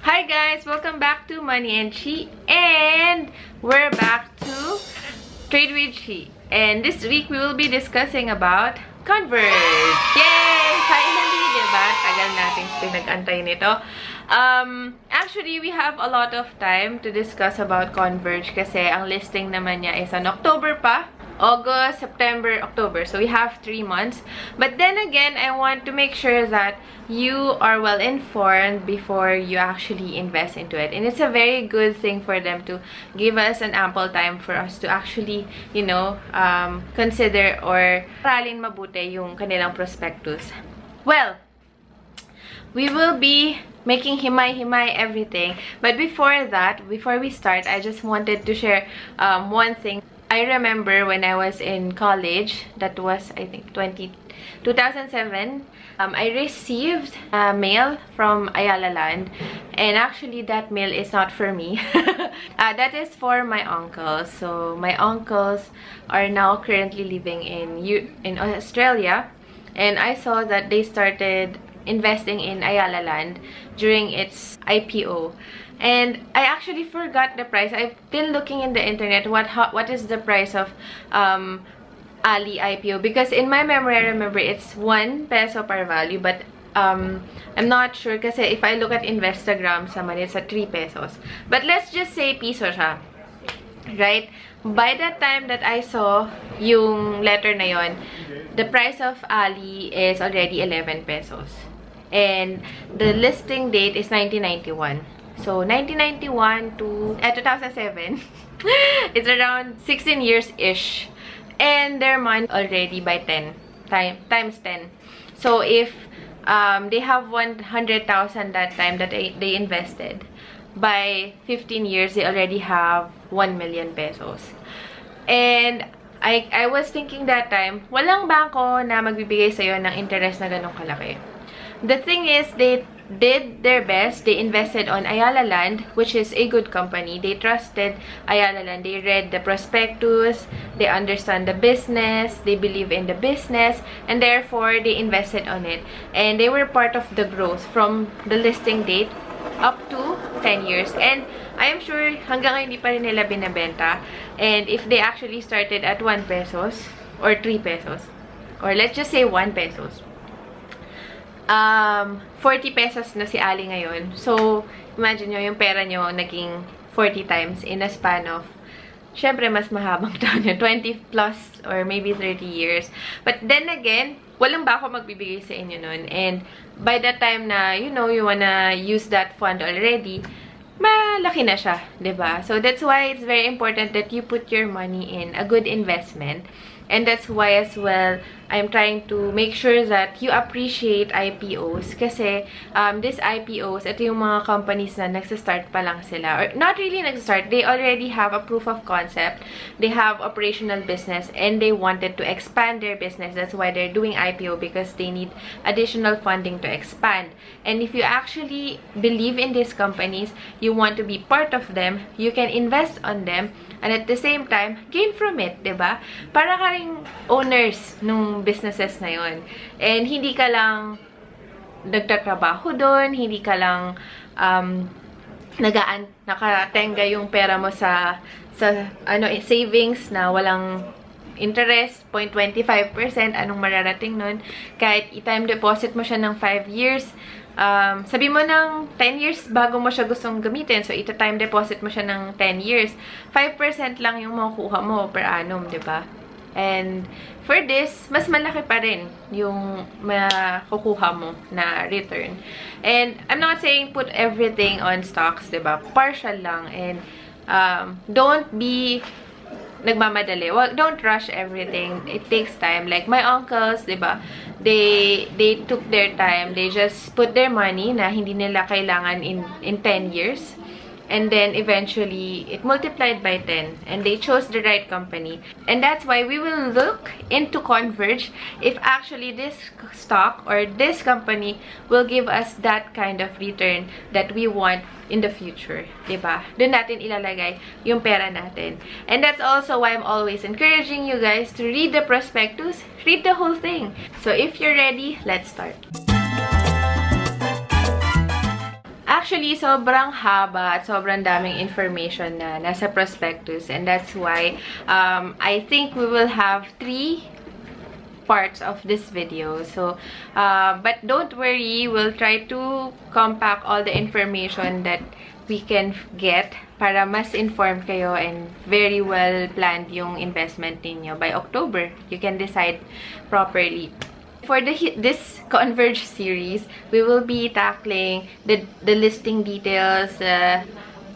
Hi guys! Welcome back to Money and Chi, and we're back to Trade with Chi. And this week we will be discussing about Converge. Yay! Finally, diba? Tagal natin pinag-antay nito. Actually, we have a lot of time to discuss about Converge kasi ang listing naman niya is on October pa. August, September, October. So we have 3 months. But then again, I want to make sure that you are well informed before you actually invest into it. And it's a very good thing for them to give us an ample time for us to actually, you know, consider or aralin mabuti yung kanilang prospectus. Well, we will be making himay-himay everything. But before that, before we start, I just wanted to share one thing. I remember when I was in college, that was, I think, 2007, I received a mail from Ayala Land, and actually that mail is not for me. That is for my uncles. So my uncles are now currently living in Australia, and I saw that they started investing in Ayala Land during its IPO. And I actually forgot the price. I've been looking in the internet what is the price of Ali IPO, because in my memory I remember it's 1 peso per value, but I'm not sure kasi if I look at Instagram naman it's at 3 pesos. But let's just say piso siya. Right? By the time that I saw yung letter na yon, the price of Ali is already 11 pesos. And the listing date is 1991. So, 1991 to 2007, it's around 16 years-ish. And their money already by 10, times 10. So, if they have 100,000 that time that they invested, by 15 years, they already have 1 million pesos. And I was thinking that time, walang bangko na magbibigay sa'yo ng interest na ganong kalaki. The thing is, they did their best. They invested on Ayala Land, which is a good company. They trusted Ayala Land. They read the prospectus. They understand the business. They believe in the business. And therefore, they invested on it. And they were part of the growth from the listing date up to 10 years. And I'm sure hanggang ngayon hindi pa rin nila binabenta. And if they actually started at 1 pesos or 3 pesos, or let's just say 1 pesos, 40 pesos na si Ali ngayon. So, imagine nyo, yung pera nyo naging 40 times in a span of, syempre, mas mahabang taon nyo, 20 plus or maybe 30 years. But then again, walang ba ako magbibigay sa inyo nun. And by the time na, you know, you wanna use that fund already, malaki na siya, diba? So, that's why it's very important that you put your money in a good investment. And that's why as well, I'm trying to make sure that you appreciate IPOs. Kasi, these IPOs, ito yung mga companies na nagsistart pa lang sila. Or not really nagsistart, they already have a proof of concept. They have operational business and they wanted to expand their business. That's why they're doing IPO, because they need additional funding to expand. And if you actually believe in these companies, you want to be part of them, you can invest on them, and at the same time, gain from it, diba? Para ka ring owners nung businesses na yon. And hindi ka lang nagtatrabaho doon, hindi ka lang nakatenga yung pera mo sa savings na walang interest, 0.25%, anong mararating nun. Kahit i-time deposit mo siya ng 5 years, sabi mo ng 10 years bago mo siya gustong gamitin. So, ita-time deposit mo siya ng 10 years. 5% lang yung makukuha mo per annum, diba? And for this, mas malaki pa rin yung makukuha mo na return. And I'm not saying put everything on stocks, diba? Partial lang. And don't be nagmamadali. Well, don't rush everything. It takes time. Like my uncles, diba? They took their time. They just put their money na hindi nila kailangan in 10 years. And then eventually it multiplied by 10, and they chose the right company. And that's why we will look into Converge if actually this stock or this company will give us that kind of return that we want in the future, diba? Doon natin ilalagay yung pera natin. And that's also why I'm always encouraging you guys to read the prospectus, read the whole thing. So if you're ready, let's start. Actually, sobrang haba at sobrang daming information na nasa prospectus, and that's why I think we will have 3 parts of this video. So, but don't worry, we'll try to compact all the information that we can get para mas informed kayo and very well planned yung investment ninyo. By October, you can decide properly. For this Converge series, we will be tackling the listing details,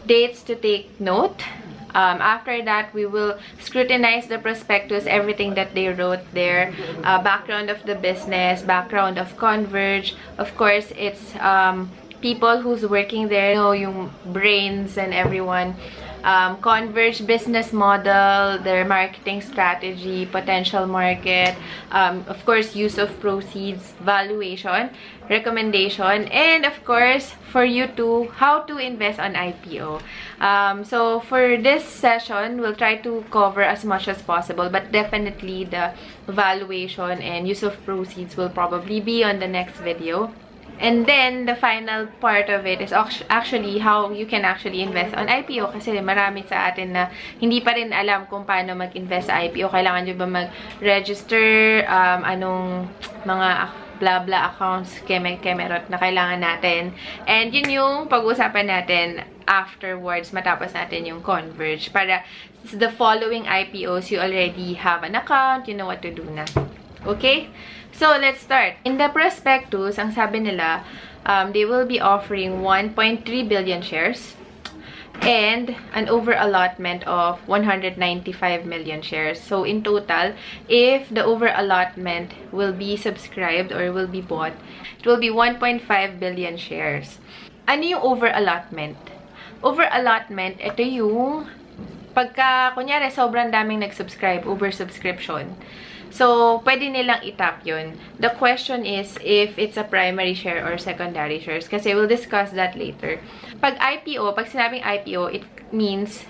dates to take note. After that, we will scrutinize the prospectus, everything that they wrote there, background of the business, background of Converge. Of course, it's people who's working there, you know, yung brains and everyone. Converge business model, their marketing strategy, potential market, of course, use of proceeds, valuation, recommendation, and of course, for you to how to invest on IPO. So for this session, we'll try to cover as much as possible, but definitely the valuation and use of proceeds will probably be on the next video. And then, the final part of it is actually how you can actually invest on IPO. Kasi marami sa atin na hindi pa rin alam kung paano mag-invest sa IPO. Kailangan nyo ba mag-register, anong mga blah-blah accounts, kemerot na kailangan natin. And yun yung pag-uusapan natin afterwards, matapos natin yung Converge. Para the following IPOs, you already have an account, you know what to do na. Okay? So, let's start. In the prospectus, ang sabi nila, they will be offering 1.3 billion shares and an over-allotment of 195 million shares. So, in total, if the over-allotment will be subscribed or will be bought, it will be 1.5 billion shares. Ano yung over-allotment? Over-allotment, ito yung pagka, kunyari, sobrang daming nag-subscribe, over-subscription. So, pwede nilang itap yun. The question is if it's a primary share or secondary shares. Kasi we'll discuss that later. Pag IPO, pag sinabing IPO, it means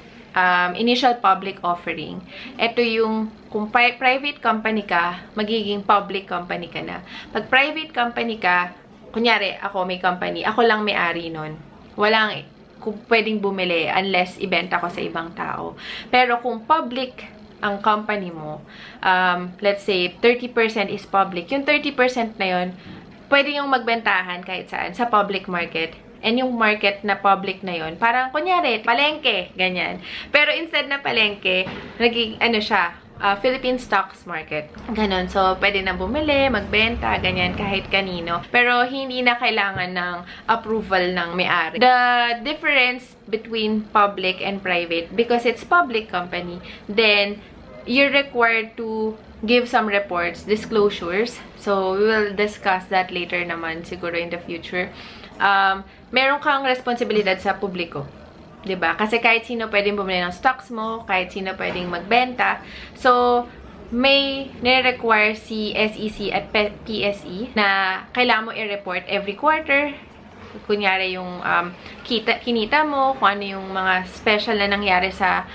initial public offering. Ito yung, kung private company ka, magiging public company ka na. Pag private company ka, kunyari, ako may company, ako lang may-ari nun. Walang kung pwedeng bumili unless ibenta ko sa ibang tao. Pero kung public ang company mo, let's say 30% is public. Yung 30% na yun, pwede yung magbentahan kahit saan sa public market. And yung market na public na yun, parang kunyari, palengke, ganyan. Pero instead na palengke, naging, ano siya, Philippine stocks market. Ganon. So, pwede na bumili, magbenta, ganyan, kahit kanino. Pero, hindi na kailangan ng approval ng may-ari. The difference between public and private, because it's public company, then, you're required to give some reports, disclosures. So, we will discuss that later naman, siguro in the future. Meron kang responsibilidad sa publiko. Diba? Kasi kahit sino pwedeng bumili ng stocks mo, kahit sino pwedeng magbenta. So, may nire-require si SEC at PSE na kailangan mo i-report every quarter. Kunyari yung kinita mo, kung ano yung mga special na nangyari sa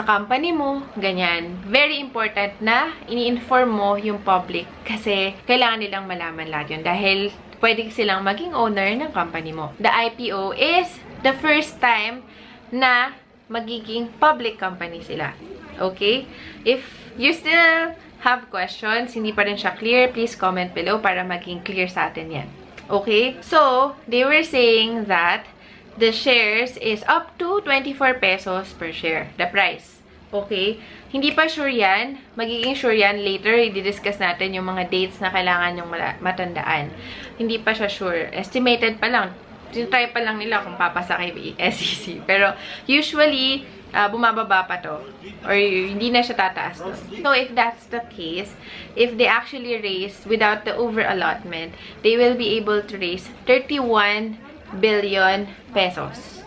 company mo, ganyan. Very important na ini-inform mo yung public kasi kailangan nilang malaman lahat yun dahil pwede silang maging owner ng company mo. The IPO is the first time na magiging public company sila. Okay? If you still have questions, hindi pa rin siya clear, please comment below para maging clear sa atin yan. Okay? So, they were saying that the shares is up to 24 pesos per share. The price. Okay? Hindi pa sure yan. Magiging sure yan later. I-discuss natin yung mga dates na kailangan yung matandaan. Hindi pa siya sure. Estimated pa lang. Try pa lang nila kung papasa kay SEC. Pero, usually, bumababa pa to. Or hindi na siya tataas to. So, if that's the case, if they actually raise without the over-allotment, they will be able to raise 31 billion pesos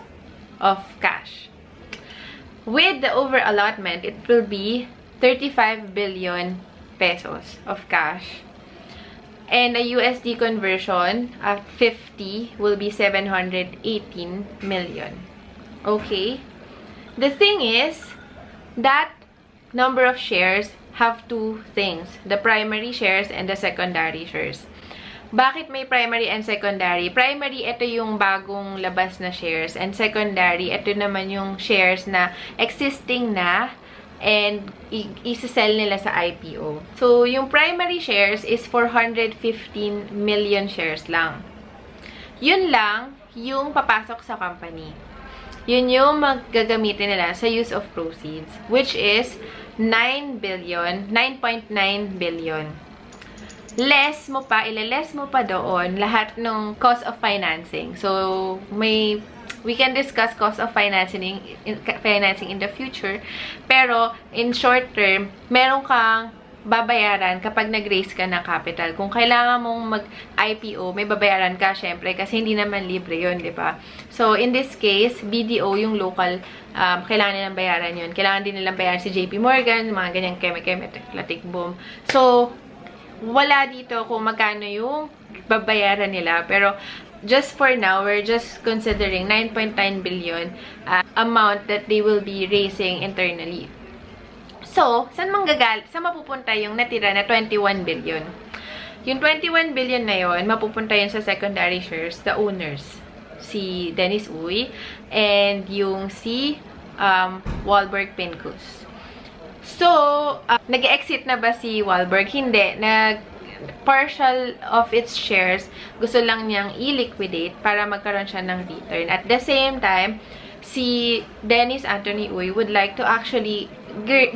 of cash. With the over-allotment, it will be 35 billion pesos of cash. And a USD conversion at 50 will be 718 million. Okay? The thing is, that number of shares have two things. The primary shares and the secondary shares. Bakit may primary and secondary? Primary, ito yung bagong labas na shares. And secondary, ito naman yung shares na existing na and isa-sell nila sa IPO. So, yung primary shares is 415 million shares lang. Yun lang yung papasok sa company. Yun yung maggagamitin nila sa use of proceeds, which is 9.9 billion. Less mo pa, ileless mo pa doon lahat ng cost of financing. So, we can discuss cost of financing in the future. Pero, in short term, meron kang babayaran kapag nag-raise ka ng capital. Kung kailangan mong mag-IPO, may babayaran ka, syempre, kasi hindi naman libre yun, di ba? So, in this case, BDO, yung local, kailangan nilang bayaran yun. Kailangan din nilang bayaran si JP Morgan, mga ganyang keme-keme, latik boom. So, wala dito kung magkano yung babayaran nila. Pero, just for now, we're just considering 9.9 billion amount that they will be raising internally. So, saan mapupunta yung natira na 21 billion? Yung 21 billion na yon, mapupunta yun sa secondary shares, the owners. Si Dennis Uy and yung si Wahlberg Pincus. So, nag-exit na ba si Wahlberg? Hindi. Partial of its shares, gusto lang niyang i-liquidate para magkaroon siya ng return. At the same time, si Dennis Anthony Uy would like to actually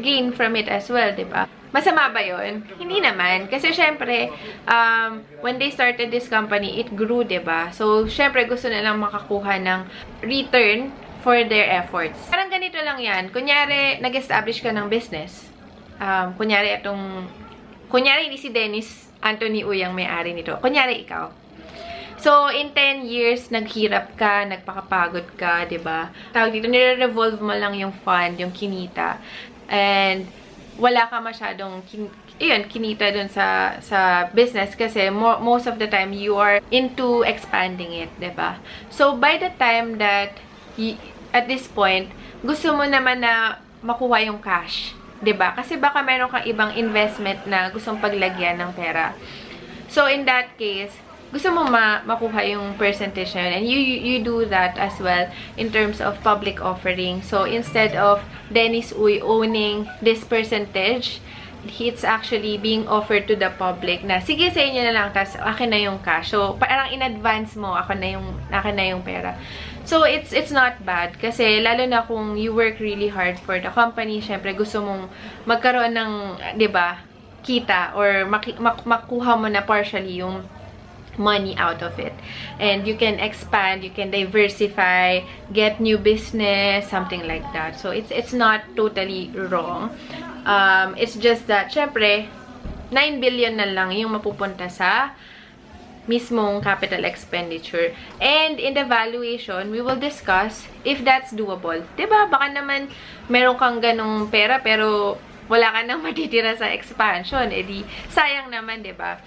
gain from it as well, diba? Masama ba yun? Hindi naman. Kasi syempre, when they started this company, it grew, diba? So, syempre, gusto nilang makakuha ng return for their efforts. Parang ganito lang yan. Kunyari, nag-establish ka ng business. Kunyari, hindi si Dennis Anthony Uy ang may-ari nito. Kunyari, ikaw. So, in 10 years, naghirap ka, nagpakapagod ka, diba? Tawag dito, nire-revolve mo lang yung fund, yung kinita. And, wala ka masyadong kinita dun sa business kasi most of the time, you are into expanding it, diba? So, by the time that, at this point, gusto mo naman na makuha yung cash, diba? Kasi baka meron kang ibang investment na gustong paglagyan ng pera. So, in that case, gusto mo makuha yung percentage na yun. And you do that as well in terms of public offering. So, instead of Dennis Uy owning this percentage, it's actually being offered to the public na, sige, sa inyo na lang, tas akin na yung cash. So, parang in advance mo, akin na yung pera. So, it's not bad. Kasi, lalo na kung you work really hard for the company, syempre, gusto mong magkaroon ng, diba, kita, or makuha mo na partially yung money out of it. And you can expand, you can diversify, get new business, something like that. So, it's not totally wrong. It's just that, syempre, 9 billion na lang yung mapupunta sa mismong capital expenditure. And in the valuation, we will discuss if that's doable. Diba? Baka naman meron kang ganong pera pero wala ka nang matitira sa expansion. Eh di, sayang naman, diba?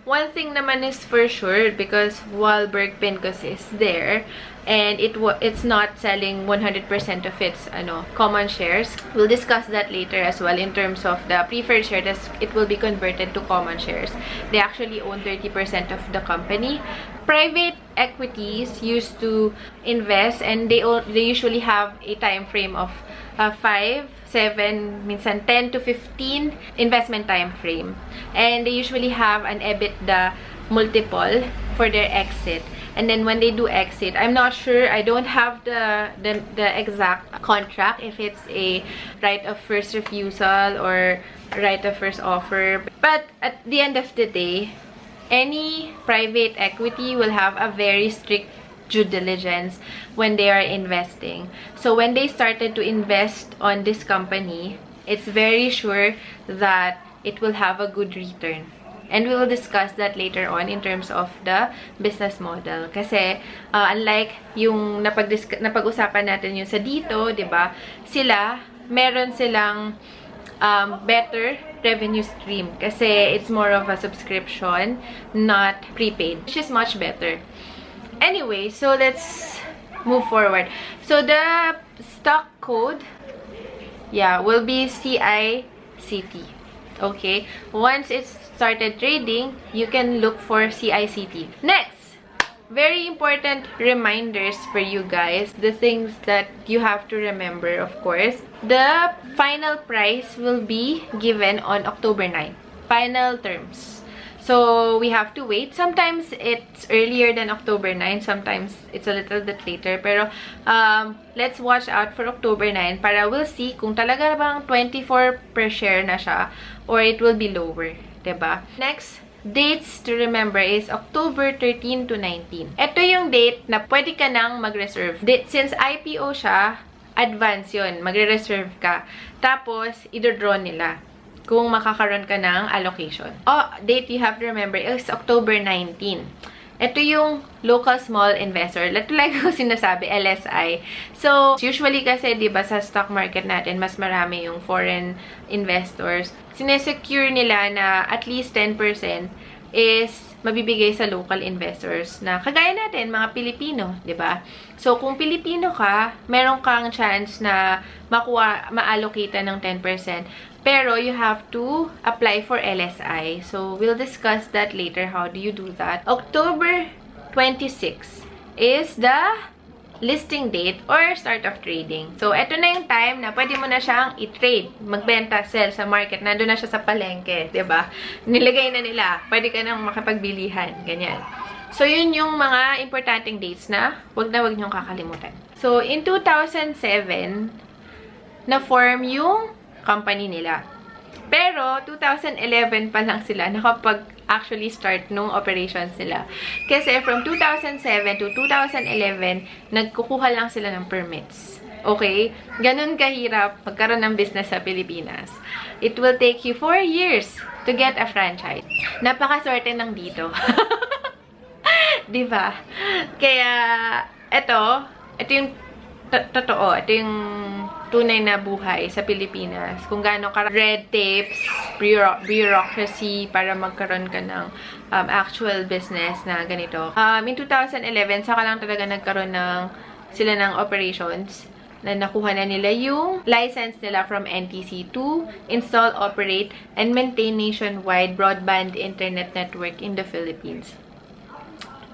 One thing naman is for sure, because Wahlberg Pincus is there and it's not selling 100% of its common shares. We'll discuss that later as well in terms of the preferred share that it will be converted to common shares. They actually own 30% of the company. Private equities used to invest and they usually have a time frame of 5, 7, minsan 10 to 15 investment time frame. And they usually have an EBITDA multiple for their exit. And then when they do exit, I'm not sure, I don't have the exact contract, if it's a right of first refusal or right of first offer. But at the end of the day, any private equity will have a very strict due diligence when they are investing. So when they started to invest on this company, it's very sure that it will have a good return. And we will discuss that later on in terms of the business model. Kasi, unlike yung napag-usapan natin yung sa dito, diba? Meron silang better revenue stream. Kasi it's more of a subscription, not prepaid, which is much better. Anyway, so let's move forward. So the stock code, will be CICT. Okay? Once it's started trading, you can look for CICT. Next, very important reminders for you guys. The things that you have to remember, of course. The final price will be given on October 9. Final terms. So, we have to wait. Sometimes, it's earlier than October 9. Sometimes, it's a little bit later. Pero, let's watch out for October 9 para we'll see kung talaga bang 24 per share na siya or it will be lower. Diba? Next, dates to remember is October 13 to 19. Ito yung date na pwede ka nang mag-reserve. Since IPO siya, advance yun. Magre-reserve ka. Tapos, i-draw nila kung makakaroon ka ng allocation. Date you have to remember is October 19. Ito yung local small investor. Like ko sinasabi, LSI. So, usually kasi, di ba, sa stock market natin, mas marami yung foreign investors. Sinesecure nila na at least 10% is mabibigay sa local investors na kagaya natin, mga Pilipino, di ba? So, kung Pilipino ka, meron kang chance na ma-allocate ng 10%. Pero, you have to apply for LSI. So, we'll discuss that later. How do you do that? October 26 is the listing date or start of trading. So, eto na yung time na pwede mo na siyang i-trade, magbenta, sell sa market. Nandun na siya sa palengke, diba? Nilagay na nila. Pwede ka nang makapagbilihan. Ganyan. So, yun yung mga importanteng dates na wag niyong kakalimutan. So, in 2007, na-form yung company nila. Pero, 2011 pa lang sila nakapag-actually start nung operations nila. Kasi from 2007 to 2011, nagkukuha lang sila ng permits. Okay? Ganun kahirap magkaroon ng business sa Pilipinas. It will take you 4 years to get a franchise. Napakaswerte ng dito. Diba? Kaya, ito yung totoo. Ito yung tunay na buhay sa Pilipinas. Kung gaano ka red tapes, bureaucracy para magkaroon ka ng actual business na ganito. In 2011, saka lang talaga nagkaroon sila ng operations na nakuha na nila yung license nila from NTC to install, operate, and maintain nationwide broadband internet network in the Philippines.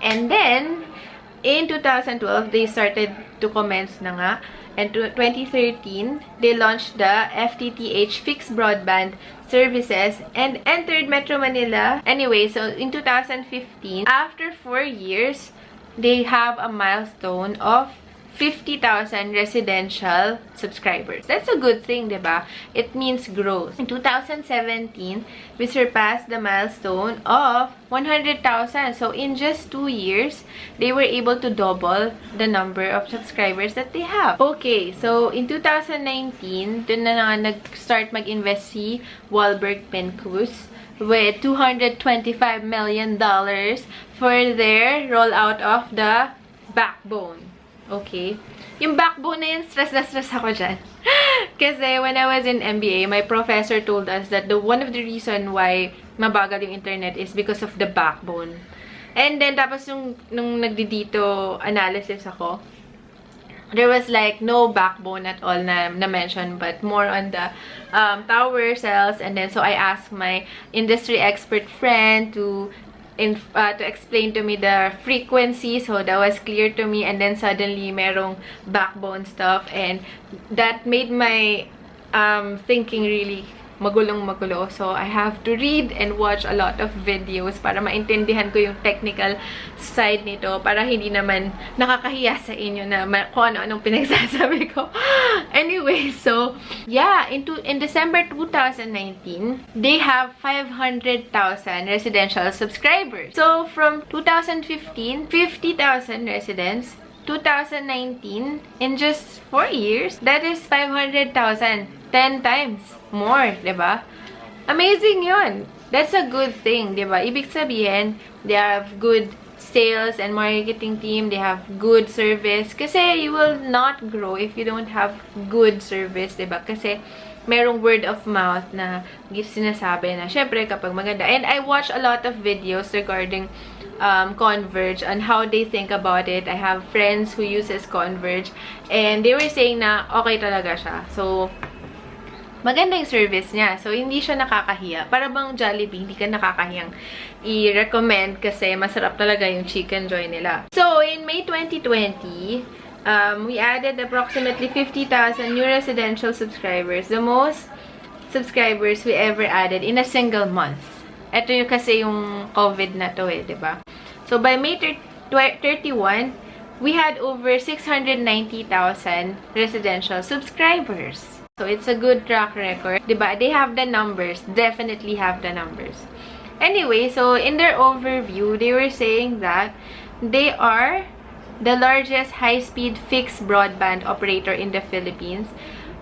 And then, in 2012, they started to commence na nga. And 2013, they launched the FTTH fixed broadband services and entered Metro Manila. Anyway, so in 2015, after 4 years, they have a milestone of 50,000 residential subscribers. That's a good thing, diba? It means growth. In 2017, we surpassed the milestone of 100,000. So, in just 2 years, they were able to double the number of subscribers that they have. Okay, so in 2019, dun na nag-start mag-invest si Wahlberg Pincus with $225 million for their rollout of the backbone. Okay. Yung backbone na yun, stress na stress ako dyan. Kasi when I was in MBA, my professor told us that one of the reason why mabagal yung internet is because of the backbone. And then, tapos nung nagdidito analysis ako, there was like no backbone at all na mention, but more on the tower cells. And then, so I asked my industry expert friend to explain to me the frequency, so that was clear to me. And then suddenly merong backbone stuff, and that made my thinking really magulo. So I have to read and watch a lot of videos para maintindihan ko yung technical side nito, para hindi naman nakakahiya sa inyo na kung ano-anong pinagsasabi ko. Anyway, so yeah, in December 2019, they have 500,000 residential subscribers. So from 2015, 50,000 residents. 2019, in just 4 years, that is 500,000. 10 times more, diba? Amazing yun. That's a good thing, diba? Ibig sabihin, they have good sales and marketing team. They have good service. Kasi you will not grow if you don't have good service, diba? Kasi merong word of mouth na sinasabi na, syempre, kapag maganda. And I watch a lot of videos regarding Converge on how they think about it. I have friends who uses Converge, and they were saying na okay talaga siya. So, maganda yung service niya. So, hindi siya nakakahiya. Para bang Jollibee, hindi ka nakakahiyang i-recommend kasi masarap talaga yung chicken joy nila. So, in May 2020, we added approximately 50,000 new residential subscribers. The most subscribers we ever added in a single month. Ito yung kasi yung COVID na to eh, diba? So, by May 31, we had over 690,000 residential subscribers. So, it's a good track record. Diba? They have the numbers. Definitely have the numbers. Anyway, so in their overview, they were saying that they are the largest high-speed fixed broadband operator in the Philippines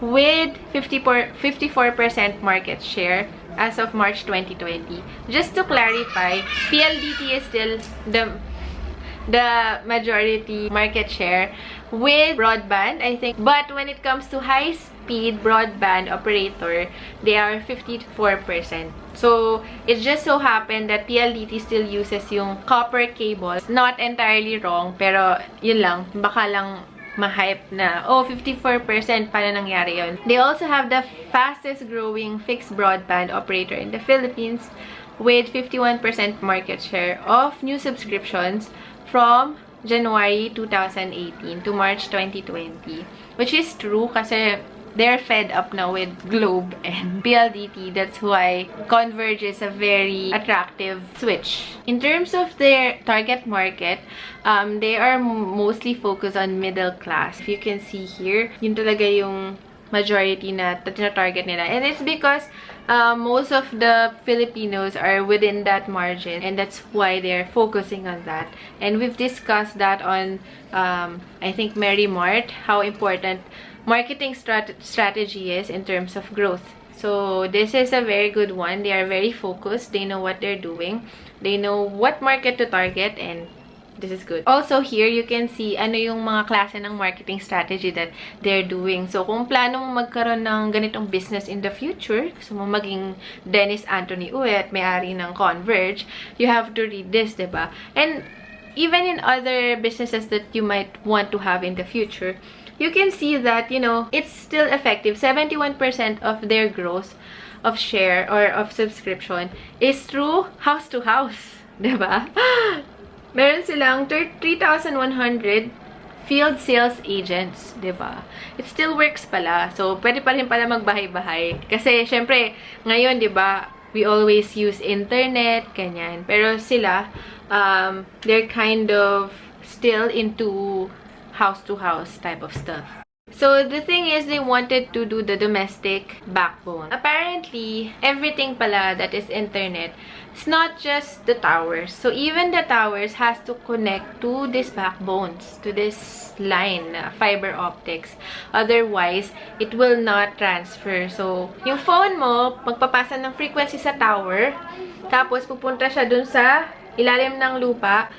with 54% market share as of March 2020. Just to clarify, PLDT is still the majority market share with broadband, I think. But when it comes to high-speed broadband operator, they are 54%. So, it just so happened that PLDT still uses yung copper cable. Not entirely wrong, pero yun lang, baka lang ma-hype na, oh, 54%, paano nangyari yun? They also have the fastest growing fixed broadband operator in the Philippines with 51% market share of new subscriptions from January 2018 to March 2020. Which is true kasi they're fed up now with Globe and PLDT. That's why Converge is a very attractive switch. In terms of their target market, they are mostly focused on middle class. If you can see here, yun talaga yung majority na target nila. And it's because most of the Filipinos are within that margin, and that's why they're focusing on that. And we've discussed that on, I think, Mary Mart, how important marketing strategy is in terms of growth. So this is a very good one. They are very focused. They know what they're doing. They know what market to target, and this is good. Also here, you can see ano yung mga klase ng marketing strategy that they're doing. So kung plano mo magkaroon ng ganitong business in the future, gusto mo maging Dennis Anthony Uet, may-ari ng Converge, you have to read this, diba? And even in other businesses that you might want to have in the future, you can see that, you know, it's still effective. 71% of their growth of share or of subscription is through house to house, diba? Meron silang 3,100 field sales agents, diba? It still works pala. So, pwede pa rin pala magbahay-bahay. Kasi, syempre, ngayon, diba, we always use internet, ganyan. Pero sila, they're kind of still into house-to-house type of stuff. So, the thing is, they wanted to do the domestic backbone. Apparently, everything pala that is internet, it's not just the towers. So, even the towers has to connect to these backbones, to this line, fiber optics. Otherwise, it will not transfer. So, yung phone mo, magpapasa ng frequency sa tower, tapos pupunta siya dun sa ilalim ng lupa,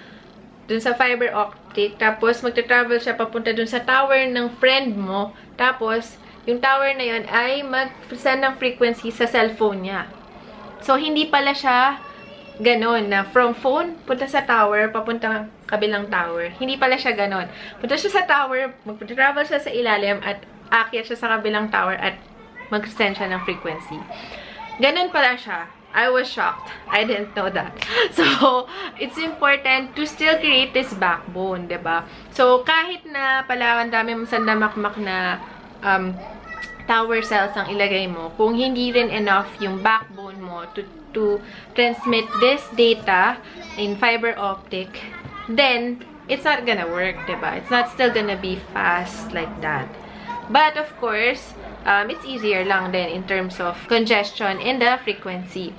dun sa fiber optic, tapos magta-travel siya papunta dun sa tower ng friend mo, tapos yung tower na yun ay mag-send ng frequency sa cellphone niya. So, hindi pala siya ganon na from phone, punta sa tower, papunta kabilang tower. Hindi pala siya ganon. Punta siya sa tower, magta-travel siya sa ilalim at aakyat siya sa kabilang tower at mag-send siya ng frequency. Ganon pala siya. I was shocked. I didn't know that. So, it's important to still create this backbone, diba? So, kahit na pala ang dami mong sandamakmak na tower cells ang ilagay mo, kung hindi rin enough yung backbone mo to transmit this data in fiber optic, then it's not gonna work, diba? It's not still gonna be fast like that. But, of course, it's easier lang din in terms of congestion in the frequency.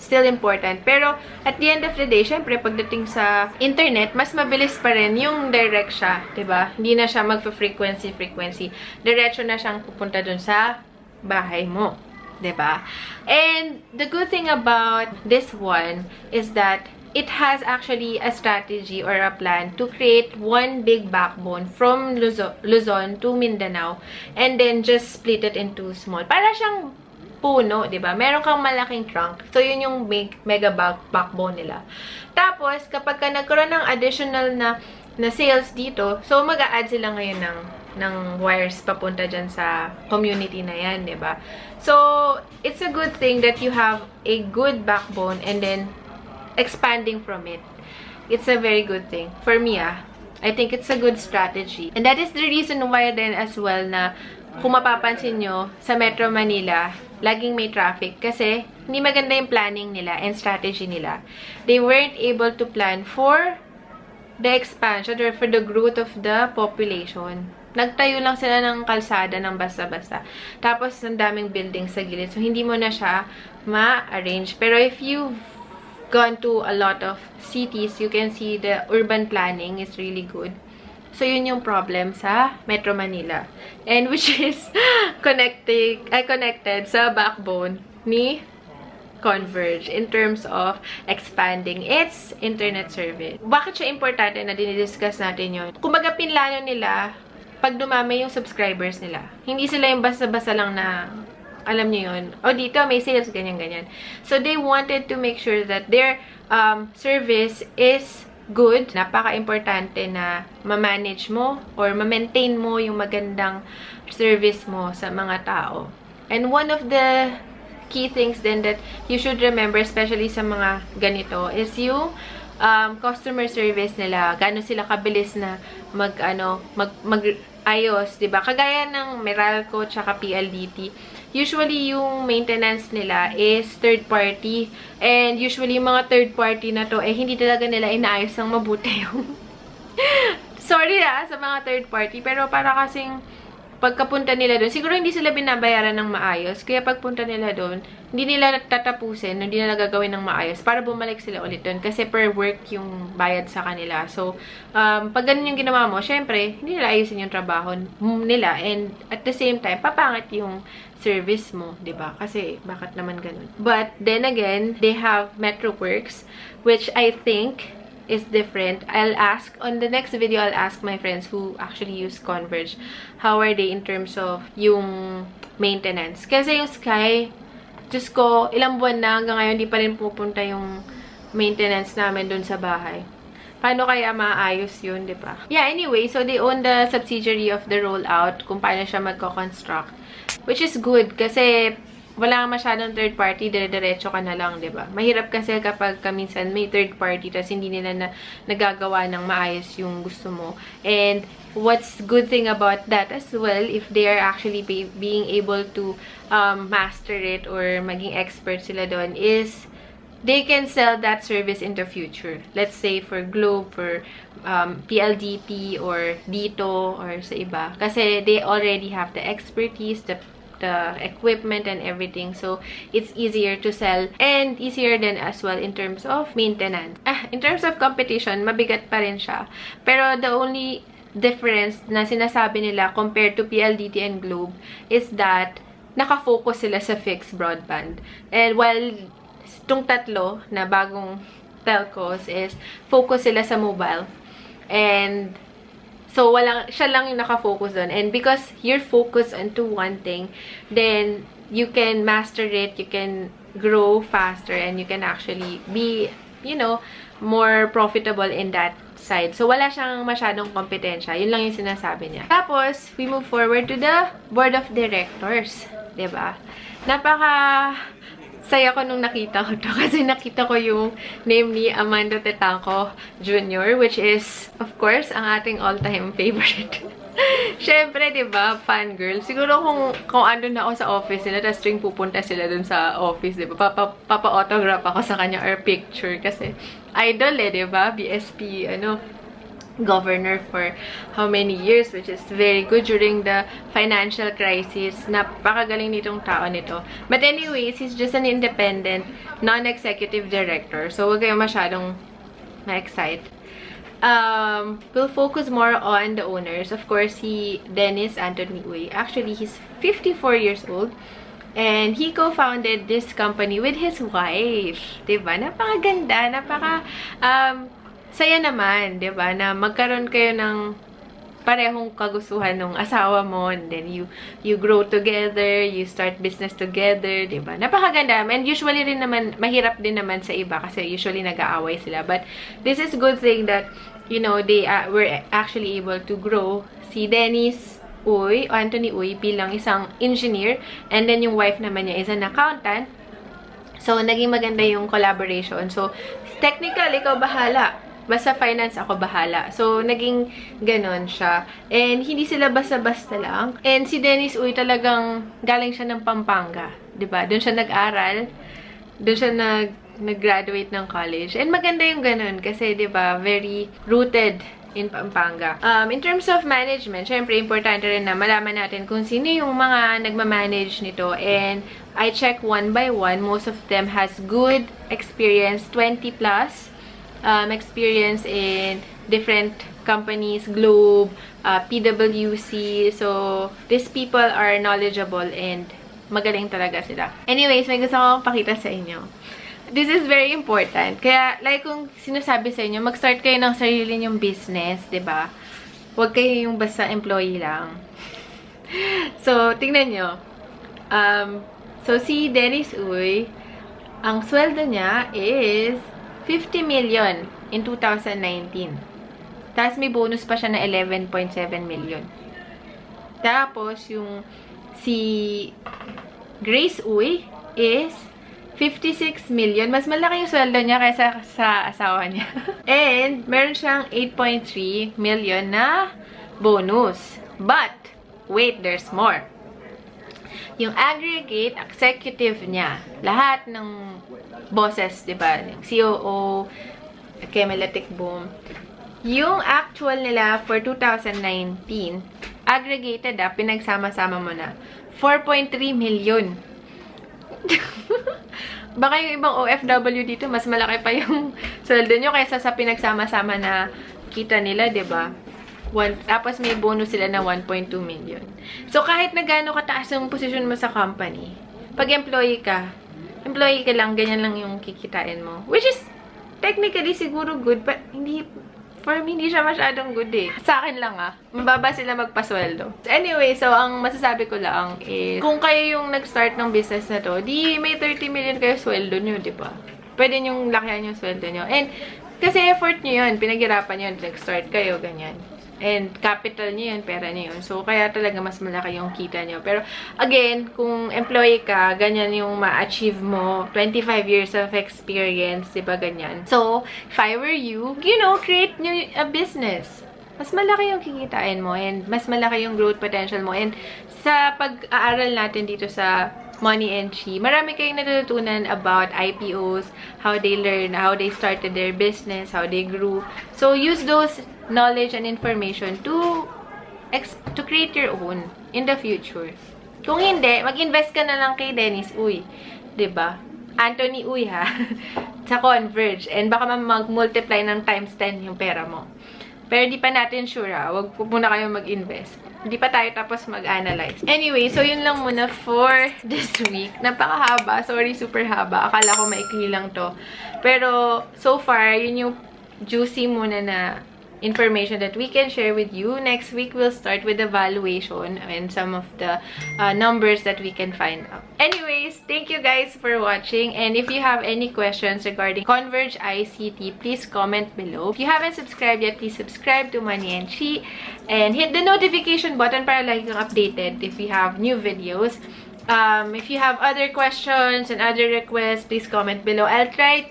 Still important. Pero, at the end of the day, syempre, pagdating sa internet, mas mabilis pa rin yung direct siya, diba? Hindi na siya mag-frequency. Diretso na siyang pupunta dun sa bahay mo, diba? And, the good thing about this one is that it has actually a strategy or a plan to create one big backbone from Luzon to Mindanao and then just split it into small. Para siyang puno, diba? Meron kang malaking trunk. So, yun yung mega backbone nila. Tapos, kapag ka nagkaroon ng additional na na sales dito. So, mag-a-add sila ngayon ng wires papunta dyan sa community na yan, diba? So, it's a good thing that you have a good backbone and then expanding from it. It's a very good thing. For me, I think it's a good strategy. And that is the reason why then as well na kung mapapansin nyo, sa Metro Manila, laging may traffic kasi hindi maganda yung planning nila and strategy nila. They weren't able to plan for the expansion or for the growth of the population. Nagtayo lang sila ng kalsada ng basta-basta. Tapos, ang daming buildings sa gilid. So, hindi mo na siya ma-arrange. Pero if you've gone to a lot of cities, you can see the urban planning is really good. So, yun yung problem sa Metro Manila. And which is connected sa backbone ni Converge in terms of expanding its internet service. Bakit siya importante na dinidiscuss natin yun? Kumbaga, pinlano nila pag dumami yung subscribers nila. Hindi sila yung basta-basta lang na alam niyo yun. O dito, may sales, ganyan-ganyan. So, they wanted to make sure that their service is good. Napaka-importante na ma-manage mo or ma-maintain mo yung magandang service mo sa mga tao. And one of the key things then that you should remember, especially sa mga ganito, is yung customer service nila. Gano'n sila kabilis na mag-ayos, diba? Kagaya ng Meralco tsaka PLDT. Usually, yung maintenance nila is third party. And usually, yung mga third party na to, hindi talaga nila inaayos ng mabuti yung sorry sa mga third party. Pero para kasing pagkapunta nila doon, siguro hindi sila binabayaran ng maayos. Kaya pagpunta nila doon, hindi nila tatapusin, hindi nila gagawin ng maayos para bumalik sila ulit doon. Kasi per work yung bayad sa kanila. So, pag ganun yung ginawa mo, syempre, hindi nila ayusin yung trabaho nila. And at the same time, papangit yung service mo, diba? Kasi, bakit naman ganun? But, then again, they have Metroworks, which I think is different. I'll ask, on the next video, I'll ask my friends who actually use Converge, how are they in terms of yung maintenance. Kasi yung Sky, Diyos ko, ilang buwan na hanggang ngayon, di pa rin pupunta yung maintenance namin dun sa bahay. Paano kaya maayos yun, di ba? Yeah, anyway, so they own the subsidiary of the rollout, kung paano siya magko-construct. Which is good, kasi wala masyadong third party, dire-diretso ka na lang, diba? Mahirap kasi kapag minsan may third party tapos hindi nila nagagawa ng maayos yung gusto mo. And what's good thing about that as well, if they are actually being able to master it or maging expert sila doon, is they can sell that service in the future. Let's say for Globe, for PLDT, or dito, or sa iba. Kasi they already have the expertise, the equipment and everything, so it's easier to sell and easier then as well in terms of maintenance. In terms of competition, mabigat pa rin siya, pero the only difference na sinasabi nila compared to PLDT and Globe is that nakafocus sila sa fixed broadband, and while itong tatlo na bagong telcos is focus sila sa mobile. And so, siya lang yung nakafocus doon. And because you're focused onto one thing, then you can master it, you can grow faster, and you can actually be, more profitable in that side. So, wala siyang masyadong kompetensya. Yun lang yung sinasabi niya. Tapos, we move forward to the board of directors. Diba? Saya ko nung nakita ko to kasi nakita ko yung name ni Amando Tetanco Jr., which is, of course, ang ating all-time favorite. Syempre, diba, fangirl. Siguro kung andun na ako sa office nila, tapos tuwing pupunta sila dun sa office, diba, papa-autograph ako sa kanya or picture kasi idol diba, BSP, governor for how many years, which is very good during the financial crisis. Napakagaling nitong tao nito. But anyways, he's just an independent, non-executive director. So, huwag kayo masyadong ma-excite. We'll focus more on the owners. Of course, Dennis Anthony Uy. Actually, he's 54 years old. And he co-founded this company with his wife. Diba? Napakaganda. Saya naman, diba, na magkaroon kayo ng parehong kagustuhan ng asawa mo, and then you grow together, you start business together, diba? Napakaganda. And usually rin naman, mahirap din naman sa iba kasi usually nag-aaway sila. But this is good thing that you know, they were actually able to grow si Dennis Uy, Anthony Uy, bilang isang engineer, and then yung wife naman niya is an accountant. So, naging maganda yung collaboration. So, technical, ikaw bahala. Basta finance, ako bahala. So, naging ganon siya. And, hindi sila basta-basta lang. And, si Dennis Uy talagang galing siya ng Pampanga. Diba? Doon siya nag-aral. Doon siya nag-graduate ng college. And, maganda yung ganon. Kasi, diba, very rooted in Pampanga. In terms of management, syempre, importante rin na malaman natin kung sino yung mga nagmamanage nito. And, I check one by one. Most of them has good experience, 20 plus. Experience in different companies, Globe, PwC. So, these people are knowledgeable and magaling talaga sila. Anyways, may gusto akong pakita sa inyo. This is very important. Kaya, like kung sinasabi sa inyo, mag-start kayo ng sarili nyong business, diba? Huwag kayo yung basta employee lang. So, tingnan nyo. So, si Dennis Uy, ang sweldo niya is 50 million in 2019. Tapos, may bonus pa siya na 11.7 million. Tapos, yung si Grace Uy is 56 million. Mas malaki yung sweldo niya kaysa sa asawa niya. And, meron siyang 8.3 million na bonus. But, wait, there's more. Yung aggregate executive niya, lahat ng bosses, diba? Yung COO, Kemelatic Boom. Yung actual nila for 2019, aggregated pinagsama-sama mo na, 4.3 million. Baka yung ibang OFW dito, mas malaki pa yung sweldo nyo kaysa sa pinagsama-sama na kita nila, diba? Tapos may bonus sila na 1.2 million. So, kahit na gaano kataas yung position mo sa company, pag employee ka lang, ganyan lang yung kikitain mo. Which is, technically, siguro good, but for me, hindi siya masyadong good eh. Sa akin lang mababa sila magpasweldo. Anyway, so, ang masasabi ko lang is, kung kayo yung nag-start ng business na to, di may 30 million kayo sweldo nyo, di ba? Pwede nyong lakihan yung sweldo nyo. And, kasi effort nyo yun, pinaghirapan nyo, nag-start kayo, ganyan. And, capital nyo yun, pera nyo yun. So, kaya talaga mas malaki yung kita nyo. Pero, again, kung employee ka, ganyan yung ma-achieve mo. 25 years of experience, diba ganyan? So, if I were you, create nyo a business. Mas malaki yung kikitain mo and mas malaki yung growth potential mo. And, sa pag-aaral natin dito sa Money and Chi, marami kayong natutunan about IPOs, how they learn, how they started their business, how they grew. So, use those knowledge and information to create your own in the future. Kung hindi, mag-invest ka na lang kay Dennis Uy. 'Di ba? Anthony Uy sa Converge. And baka mag-multiply ng times 10 yung pera mo. Pero di pa natin sure Huwag po muna kayo mag-invest. Hindi pa tayo tapos mag-analyze. Anyway, so yun lang muna for this week. Napakahaba. Sorry, super haba. Akala ko maikli lang to. Pero, so far, yun yung juicy muna na information that we can share with you. Next week, we'll start with the valuation and some of the numbers that we can find out. Anyways, thank you guys for watching. And if you have any questions regarding Converge ICT, please comment below. If you haven't subscribed yet, please subscribe to Money and Chi. And hit the notification button para lagi kang updated if we have new videos. If you have other questions and other requests, please comment below. I'll try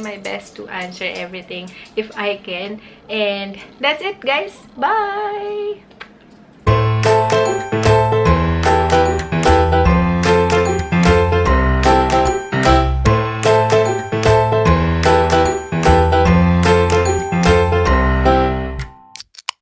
my best to answer everything if I can. And that's it, guys. Bye!